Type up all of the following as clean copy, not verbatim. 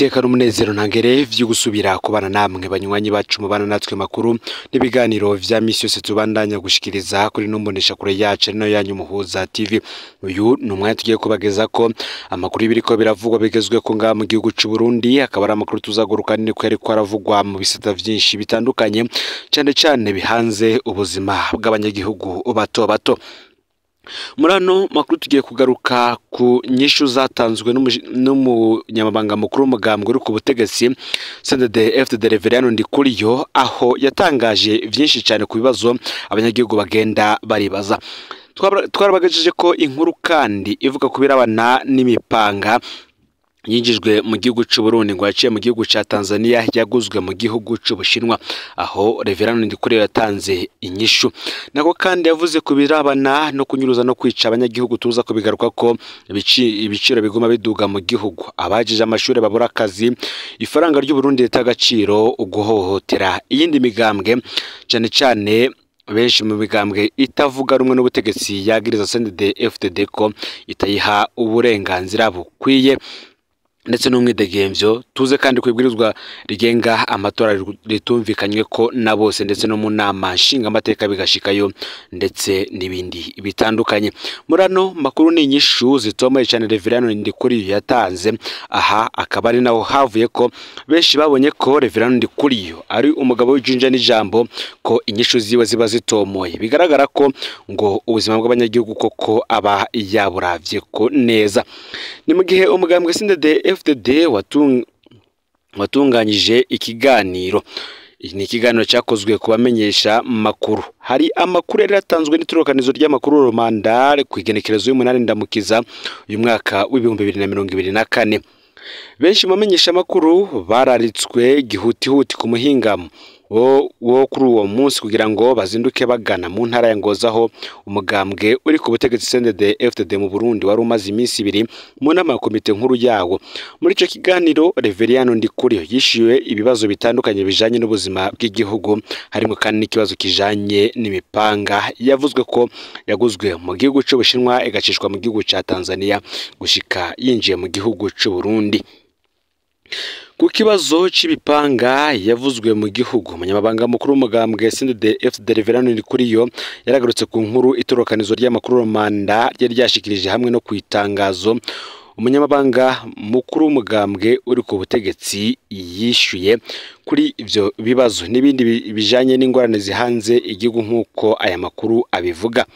iteka n'umunezero ntangere vyo gusubira kubana namwe banywanyi bacu mubana natwe makuru n'ibiganiro vya misi yose tubandanya gushikiriza kuri nombonesha kure yacu no yanyu Muhuza TV. Uyu numwe tugiye kubageza ko amakuru ibiriko biravugwa bigezwe ko nga mu gihugu c'u Burundi, akaba ari amakuru tuzaguruka nini kwere ko aravugwa mu bisata vyinshi bitandukanye cyane cyane bihanze ubuzima bw'abanyagihugu bato bato. Murano makuru tugiye kugaruka ku nyishu zatanzwe n'umunyamabanga mukuru w'umugambwe uri ku butegetsi CNDD-FDD Reverien Ndikuriyo, aho yatangaje vyinshi cyane ku bibazo abanyagihugu bagenda baribaza. Twarabagejeje ko inkuru kandi ivuga kubirabana n'imipanga yinjijwe mu gihugu c'u Burundi ngo yaciye mu gihugu ca Tanzania yaguzwe mu gihugu c'u Bushinwa, aho Reverien Ndikuriyo yatanze inyishu. Nako kandi yavuze kubirabana no kunyuruza no kwica abanyagihugu, tuza kubigaruka ko ibiciro biguma biduga mu gihugu, abajije amashuri babura akazi, ifaranga ry'u Burundi ritagaciro, uguhohotera iyindi migambwe cyane cyane benshi mu migambwe itavuga rumwe n'ubutegetsi yagiriza CNDD-FDD ko itayiha uburenganzira bukwiye ndetse n'umwidegemvyo. Tuze kandi kwibwirizwa rigenga amatora ritumvikanywe ko na bose ndetse no mu nama nshinga amateka bigashikayo ndetse n'ibindi bitandukanye. Murano makuru ni inyishu zitomoye cyane Reverien Ndikuriyo yatanze, aha akaba ari naho havuye ko benshi babonye ko Reverien Ndikuriyo ari umugabo w'ijinja n'ijambo, ko inyishu ziwe ziba zitomoye, bigaragara ko ngo ubuzima bw'abanyagihugu koko aba yaburavye ko neza. Ni mu gihe umugambwe CNDD-FDD watunganyije ikiganiro. Ni ikiganiro cyakozwe kubamenyesha makuru. Hari amakuru yari yatanzwe n'itorokanizo ry'amakuru Romandare ku igenekerezo y'umunani Ndamukiza uyu mwaka w'2024. Benshi mu bamenyesha makuru bararitswe gihutihuti ku muhingamo wo kuri uwo munsi kugira ngo bazinduke bagana mu ntara ya Ngozi, aho umugambwe uri ku butegetsi CNDD-FDD mu Burundi wari umaze iminsi ibiri mu nama ya komite nkuru yawo. Muri ico kiganiro Reverien Ndikuriyo yishyuwe ibibazo bitandukanye bijanye n'ubuzima bw'igihugu, harimo kandi n'ikibazo kijanye n'imipanga yavuzwe ko yaguzwe mu gihugu c'u Bushinwa igacishwa mu gihugu ca Tanzania gushika yinjiye mu gihugu c'u Burundi. Ku kibazo c'ibipanga yavuzwe mu gihugu, umunyamabanga mukuru w'umugambwe CNDD-FDD Reverien Ndikuriyo yaragarutse ku nkuru itorokanizo ry'amakuru Romanda ryari ryashikirije hamwe no kwitangazo. Umunyamabanga mukuru w'umugambwe uri ku butegetsi yishyuye kuri ivyo bibazo n'ibindi bijanye n'ingorane zihanze igihugu nk'uko aya makuru abivuga.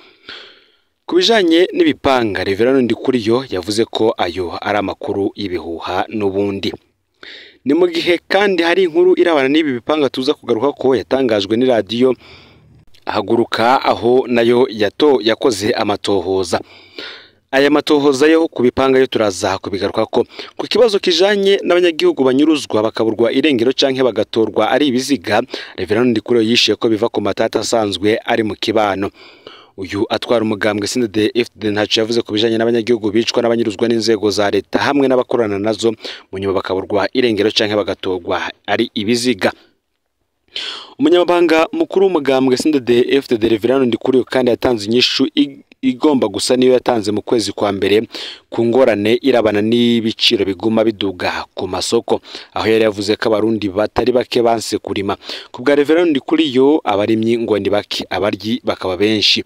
Kubijanye n'ibipanga, Reverien Ndikuriyo yavuze ko ayo ari amakuru y'ibihuha n'ubundi. Ni mu gihe kandi hari inkuru irabana n'ibi bipanga tuza kugaruka ko yatangajwe ni radio Haguruka, aho nayo yakoze amatohoza. Aya matohoza yo kubipanga yo turaza kubigaruka ko ku kibazo kijanye n'abanyagihugu banyuruzwa bakaburwa irengero canke bagatorwa ari ibiziga. Reverien Ndikuriyo yishiye ko biva ku matata asanzwe ari mu kibano. Uyu atwara umugambwe CNDD-FDD ntaco yavuze ku bijanye n'abanyagihugu bicwa n'abanyuruzwa n'inzego za leta hamwe n'abakorana nazo mu nyuma bakaburwa irengero canke bagatorwa ari ibiziga. Umunyamabanga mukuru w'umugambwe CNDD-FDD Reverien Ndikuriyo kandi yatanze inyishu igomba gusa niyo yatanze mu kwezi kwa mbere ku ngorane irabana n'ibiciro biguma biduga ku masoko, aho yari yavuze ko abarundi batari bake banse kurima. Ku bwa Reverien Ndikuriyo abarimyi ngo ndi bake, abaryi bakaba benshi.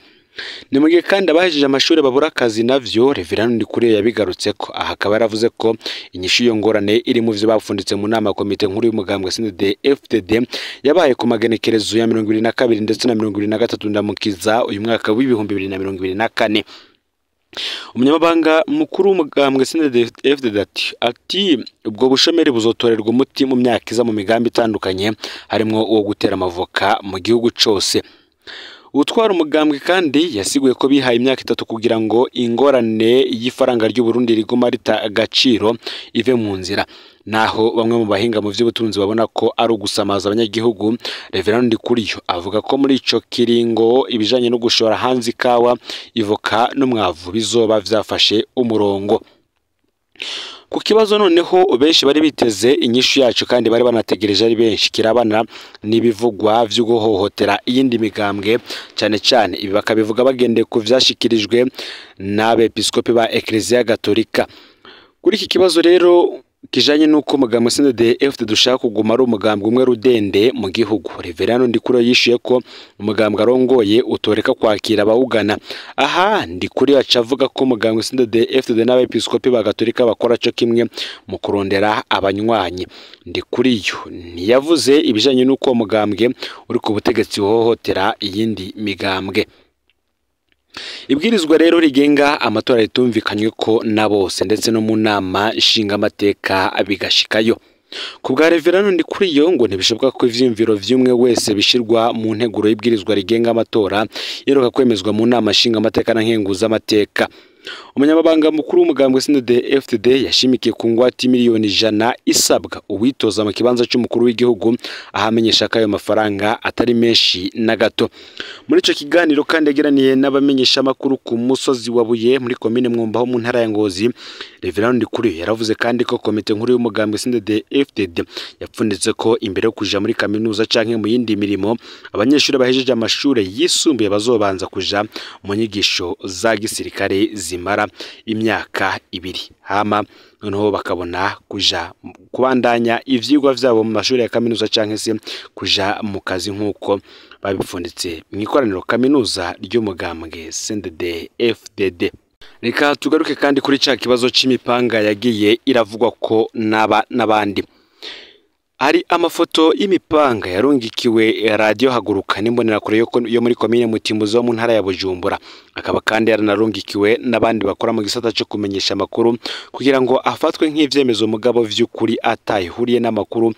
Ni mu gihe kandi abahejije amashuri babura akazi navyo Reverien Ndikuriyo yabigarutse ko, aha akaba yaravuze ko inyishu yo ngorane iri mu vyo bapfunditse mu nama komite nkuru y'umugambwe CNDD-FDD yabaye ku magenekerezo ya 2022 ndetse na 2023 Ndamukiza uyu mwaka w'2024. Umunyamabanga mukuru w'umugambwe CNDD-FDD ati ubwo bushomeri buzotorerwa umuti mu myaka iza mu migambi itandukanye, harimo uwo gutera amavoka mu gihugu cose. Utwara umugambwe kandi yasiguye ko bihaye imyaka 3 kugira ngo ingorane y'ifaranga ry'u Burundi riguma rita agaciro ive mu nzira, naho bamwe mu bahinga mu vy'ubutunzi babona ko ari ugusamaza abanyagihugu. Reverien Ndikuriyo avuga ko muri ico kiringo ibijanye no gushora hanze ikawa, ivoka n'umwavu bizoba vyafashe umurongo. Ku kibazo noneho benshi bari biteze inyishu yacu kandi bari banategereje ari benshi kirabana n'ibivugwa vyo guhohotera iyindi migambwe, cyane cyane ibi bakabivuga bagendeye ku vyashikirijwe n'abepiskopi ba Ecclesia Gatolika. Kuri iki kibazo rero kijanye nuko umugambwe CNDD-FDD dushaka kuguma ari umugambwe umwe rudende mu gihugu. Reverano Ndikuriyo yishuye ko umugambwe arongoye utoreka kwakira abawugana. Aha Ndikuriyo acavuga ko umugambwe CNDD-FDD n'abepiskopi bagatolika bakora cyo kimwe mu kurondera abanywanyi. Ndikuriyo ntiyavuze ibijanye nuko umugambwe uri ku butegetsi hohotera iyindi migambwe. Ibwirizwa rero rigenga amatora ritumvikanywe ko na bose ndetse no mu nama nshingamateka bigashikayo. Ku bwa Reverano Ndikuriyo ngo ntibishoboka ko ivyumviro vy'umwe wese bishirwa mu nteguro y'ibwirizwa rigenga amatora yeruka kwemezwa mu nama nshingamateka na nkenguzamateka. Umunyamabanga mukuru w'umugambwe CNDD-FDD yashimikiye ku ngwate miliyoni 100 isabwa uwitoza mu kibanza cy'umukuru w'igihugu, ahamenyesha ko ayo mafaranga atari menshi na gato. Muri ico kiganiro kandi yagiraniye n'abamenyesha makuru ku musozi wa Buye muri komine Mwumba ho mu ntara ya Ngozi, Reverano Ndikuriyo yaravuze kandi ko komite nkuru y'umugambwe CNDD-FDD yapfunditse ko imbere yo kuja muri kaminuza canke mu yindi mirimo abanyeshuri bahejeje amashure yisumbuye bazobanza kuja mu nyigisho za gisirikare zimara imyaka 2 hama noneho bakabona kuja kubandanya ivyigwa vyabo mu mashuri ya kaminuza canke se kuja mu kazi nkuko babipfunditse mu ikoraniro kaminuza ry'umugambwe CNDD-FDD. Reka tugaruke kandi kuri ca kibazo c'imipanga yagiye iravugwa ko n'abandi. Hari amafoto y'imipanga yarungikiwe radio Haguruka n'imbonerakure yo muri komine Mutimbuzi wo mu ntara ya Bujumbura. Akaba kandi yaranarungikiwe n'abandi bakora mu gisata cyo kumenyesha amakuru kugira ngo afatwe nk'ivyemezo mugabo vy'ukuri atayihuriye n'amakuru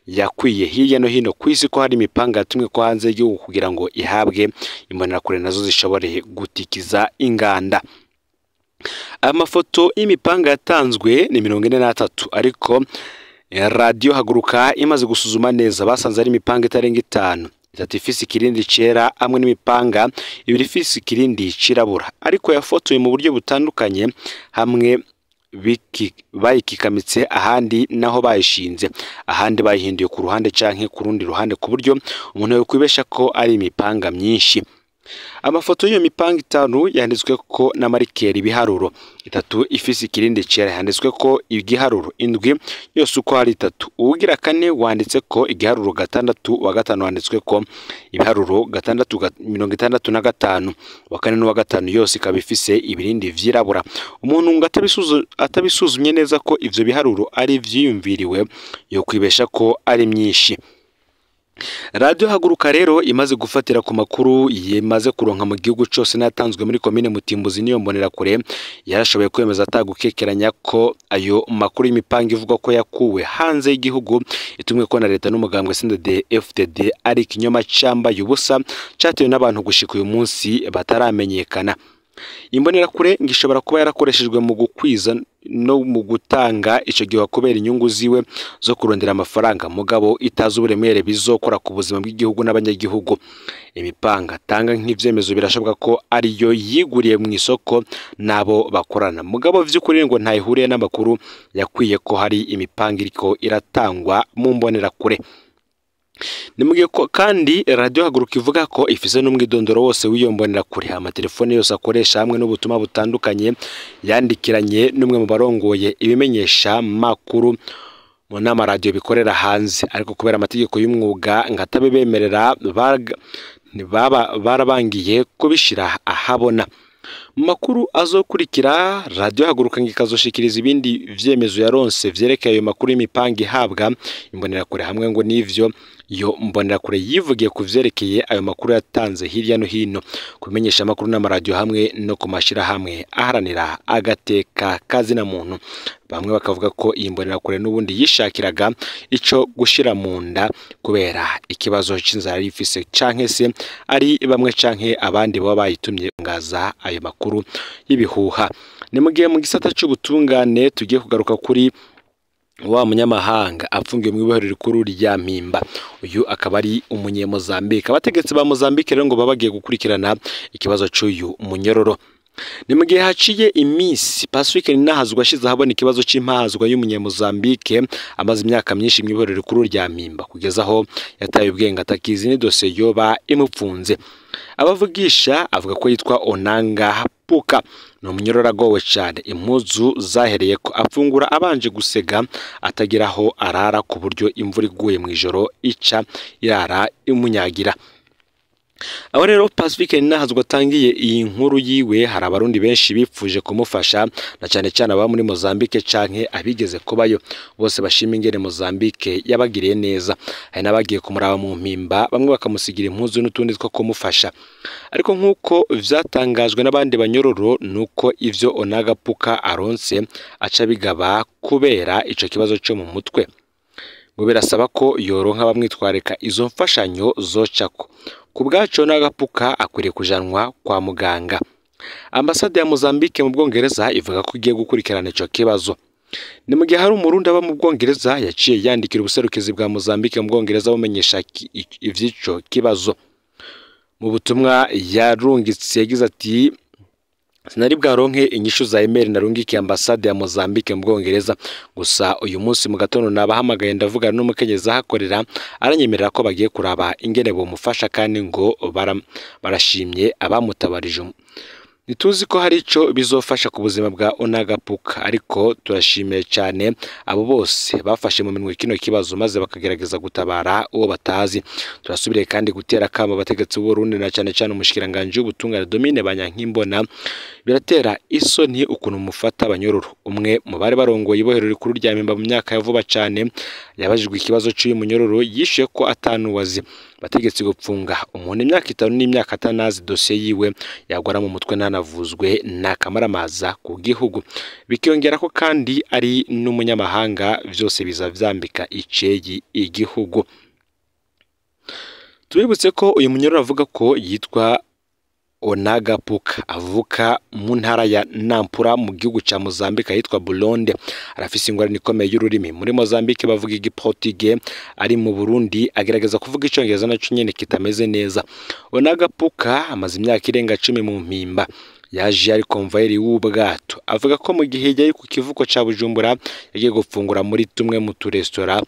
yakwiye hirya no hino kwisi ko hari imipanga yatumwe ko hanze y'igihugu kugira ngo ihabwe imbonerakure nazo zishobore gutikiza inganda. Amafoto y'imipanga yatanzwe ni 43 ariko radio Haguruka imaze gusuzuma neza basanze ari imipanga itarenga 5. Itatu ifise ikirindi cera amwe n'imipanga 2 ifise ikirindi cirabura ariko yafotoye mu buryo butandukanye, hamwe bayikikamitse ahandi naho bayishinze, ahandi bayihinduye ku ruhande canke ku rundi ruhande ku buryo umuntu yo kwibesha ko ari imipanga myinshi. Amafoto y'iyo mipanga 5 yanditswe ko na marikeri ibiharuro. 3 ifise ikirindi cera yanditswe ko igiharuro 7 yose uko hari 3. Uwugira 4 wanditse ko igiharuro 6, wa 5 wanditswe ko ibiharuro 665, wa 4 n'uwa 5 yose ikaba ifise ibirindi vyirabura. Umuntu ngo atabisuzumye neza ko ivyo biharuro ari vyiyumviriwe yo kwibesha ko ari myinshi. Radio Haguruka rero imaze gufatira ku makuru yemaze kuronka mu gihugu cyose natanzwe muri komine Mutimbuzi niyo mbonerakure yarashoboye kwemeza atagukekeranya ko ayo makuru y'imipanga ivuga ko yakuwe hanze y'igihugu itumwe ko na leta n'umugambwe CNDD-FDD ari kinyoma camba y'ubusa cyatewe n'abantu gushika uyu munsi bataramenyekana. Imbonerakure ngishobora kuba yarakoreshejwe mu gukwiza no mu gutanga ico gihe kubera inyungu ziwe zo kurondera amafaranga mugabo itazi uburemere bizokora ku buzima bw'igihugu n'abanyagihugu. Imipanga tanga nk'ivyemezo birashoboka ko ari yo yiguriye mu isoko nabo bakorana mugabo vy'ukuri ngo ntayihuriye n'amakuru yakwiye ko hari imipanga iriko iratangwa mu mbonerakure. Nimugiye ko kandi radio Haguruka ivuga ko ifise n'umwidondoro wose wiyombonerakure kuri amatelefone yose akoresha hamwe n'ubutumwa butandukanye yandikiranye n'umwe mu barongoye ibimenyesha makuru mu nama radio bikorera hanze, ariko kubera amategeko y'umwuga ngatabebemerera barabangiye kubishira ahabona. Makuru azokurikira radio Haguruka ngikazoshikiriza ibindi vyemezo yaronse vyerekeye ayo makuru y'imipanga ihabwa imbonerakure hamwe ngo nivyo yo mbonerakure yivugiye kuvyerekeye ayo makuru yatanze hirya no hino kumenyesha makuru n'amaradio hamwe no kumashira hamwe aharanira agateka kazi na muntu. Bamwe bakavuga ko iyi mbonerakure n'ubundi yishakiraga ico gushira mu nda kubera ikibazo c'inzara rifise canke se ari bamwe canke abandi baba bayitumye ngaza ayo makuru y'ibihuha. Ni mugiye mu gisata c'ubutungane tugiye kugaruka kuri wa munyamahanga apfungiye mu ibohero rikuru rya Mpimba. Uyu akaba ari umunyemozambike. Abategetsi ba Mozambique rero ngo babagiye gukurikirana ikibazo c'uyu munyororo. Ni mugihe haciye imisi Pacifique Ninahazwa ashize habona ikibazo c'impahazwa y'umunyemozambike amaze imyaka myinshi mu ibohero rikuru rya Mpimba kugeza aho yataye ubwenge atakizi ni dosiye yoba imupfunze. Abavugisha avuga ko yitwa Onanga Puka ni umunyororo agowe cyane, impuzu zahereye ko afungura abanje gusega atagira aho arara ku buryo imvura iguye mu ijoro ica irara imunyagira. Aho rero Pacifique Ninahazwa atangiye iyi nkuru yiwe, hari abarundi benshi bipfuje kumufasha na cyane cyane aba muri Mozambique canke abigeze kubayo, bose bashima ingene Mozambique yabagiriye neza. Hari n'abagiye kumuraba mu mpimba, bamwe bakamusigira impuzu n'utundi two kumufasha. Ariko nk'uko vyatangajwe n'abandi banyororo, nuko ivyo Onaga Puka aronse aca bigaba kubera ico kibazo cyo mu mutwe, ngo birasaba ko yoronka bamwitwareka izo mfashanyo zocako. Ku bwacu Onaga Puka akwiriye kujanwa kwa muganga. Ambasade ya Mozambique mu Bwongereza ivuga ko igiye gukurikirana ico kibazo. Ni mu gihe hari umurundi aba mu Bwongereza yaciye yandikira ubuserukizi bwa Mozambique mu Bwongereza bumenyesha ivy'ico kibazo. Mu butumwa yarungitse yagize ati: sinari bwaronke inyishu za email narungikiye ambasade ya Mozambique mu Bwongereza, gusa uyu munsi mu gatondo nabahamagaye ndavugana n'umukenyezi ahakorera, aranyemerera ko bagiye kuraba ingene bomufasha kandi ngo barashimye abamutabarije. Nituzi ko hari ico bizofasha ku buzima bwa Onaga Puka, ariko turashimiye cyane abo bose bafashe mu minwe kino kibazo maze bakagerageza gutabara uwo batazi. Turasubiriye kandi gutera kama abategetsi b'u Burundi na cyane cyane umushikiranganje w'ubutungane Domine Banyankimbona. Biratera isoni ukuntu mufata abanyororo. Umwe mu bari barongoye ibohero rikuru rya Mpimba mu myaka ya vuba cyane yabajijwe ikibazo cy'uyu munyororo, yishuye ko atanuwazi. Bategetsi gupfunga umuntu imyaka 5 n'imyaka atanazi dosiye yiwe yagwara mu mutwe ntanavuzwe n'akamaramaza ku gihugu, bikiyongera ko kandi ari n'umunyamahanga, byose biza vyambika icegi igihugu. Tubibutse ko uyu munyororo avuga ko yitwa Onaga Puka, avuka mu ntara ya Nampula mu gihugu ca Mozambique yitwa Buronde. Arafise ingorane ikomeye y'ururimi. Muri Mozambique bavuga igiportuge, ari mu Burundi agerageza kuvuga icongereza naco nyene kitameze neza. Onaga Puka amaze imyaka irenga 10 mu mpimba. Yaje ari konvayeri w'ubwato. Avuga ko mu gihe yari ku kivuko ca Bujumbura yagiye gufungura muri tumwe mu turesitora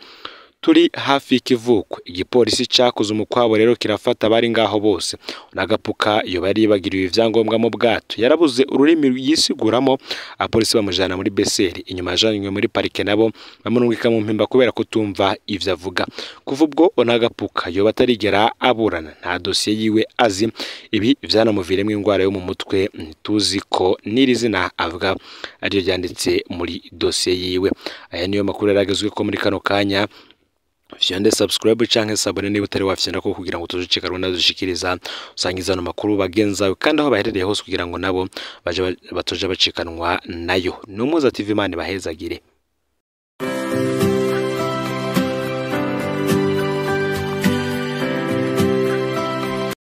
turi hafi y'ikivuko. Igipolisi cyakoze umukwabo rero kirafata bari ngaho bose. Onaga Puka iyo bari bagiriwe ivyangombwa mu bwato, yarabuze ururimi yisiguramo, apolisi bamujana muri Beseri, inyuma yajanywe muri parike nabo bamurungika mu mpimba kubera kutumva ivyo avuga. Kuva ubwo Onaga Puka yo batarigera aburana, nta dosiye yiwe azi. Ibi vyanamuviremo ingwara yo mu mutwe, tuzi ko nirizina avuga ariyo ryanditse muri dosiye yiwe. Aya niyo makuru yaragezwe ko muri kano kanya. Fyonde subscribe canke sabone niba utari wafyenda ko kugira ngo tuzucika runda dushikiriza usangiza no makuru bagenzawe kandi aho baherereye hose kugira ngo nabo baje batoje bacikanwa nayo. Numuza TV Imana bahezagire.